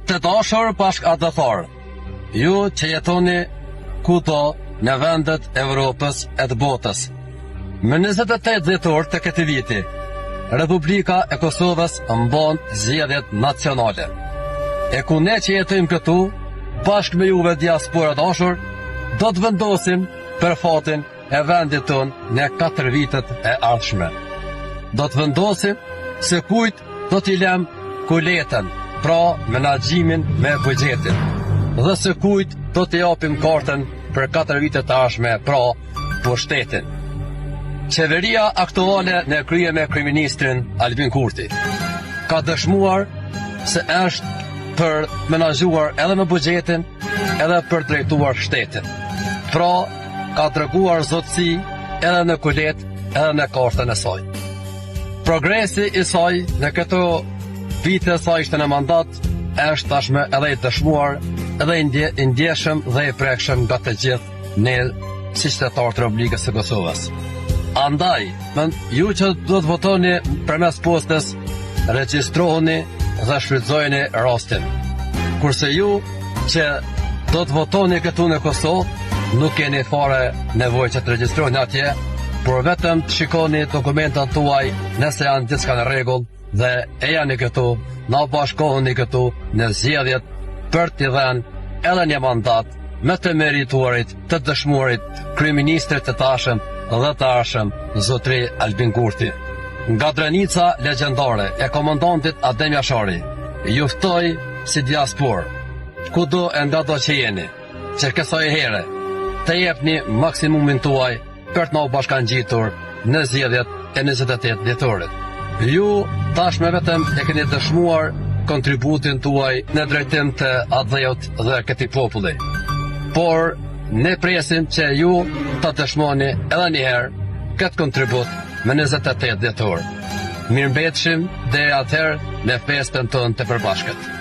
Të dashur bashkëdhëtar, ju që jetoni kudo në vendet e Evropës e të botës. Më 28 dhjetor të këtij viti, Republika e Kosovës mban zgjedhjet nacionale. E ku ne që jetojmë këtu, bashkë me juve diaspora dashur, do të vendosim për fatin e vendit tonë në 4 vitet e ardhshme. Do të vendosim se kujt do t'i lëm kuletën, pra menaxhimin me buxhetin, dhe se kujt do t'i japim kartën për 4 vitet e ardhshme, pra pushtetin. Qeveria aktuale në krye me kryeministrin Albin Kurti ka dëshmuar se është për menaxhuar edhe me buxhetin, edhe për drejtuar shtetin. Pra, ka treguar zotësi edhe në kulet, edhe në kartën e saj. Progresi i saj në këto vite sa ishte në mandat është tashme edhe i dëshmuar, edhe i ndjeshëm dhe i prekshëm nga të gjithë ne si qytetarë të Republikës së Kosovës. Andaj, ju që do të votoni përmes postës, regjistrohuni dhe shfrytëzojeni rastin. Kurse ju që do të votoni këtu në Kosovë, nuk keni fare nevojë që të regjistroheni atje, por vetëm të shikoni dokumentat tuaj nëse janë diçka në rregull dhe e janë këtu, na bashkohuni këtu në zgjedhjet për t'i dhënë edhe një mandat me të merituarit, të dëshmuarit kryeministrit të tashëm dhe të ardhshëm zotri Albin Kurti. Nga drenica legjendare e komandantit Adem Jashari, ju ftoj si diaspor, kudo e nga do që jeni, që kësaj here, të jepni maksimumin tuaj për të na bashkangjitur në zgjedhjet e 28 dhjetorit. Ju tashme vetëm e keni dëshmuar kontributin tuaj në drejtim të atdhejut dhe këtij populli. Por ne presim që ju të dëshmoni edhe një herë këtë kontribut me 28 dhjetor. Mirëmbetshim dhe atëherë në festën tonë të përbashkët.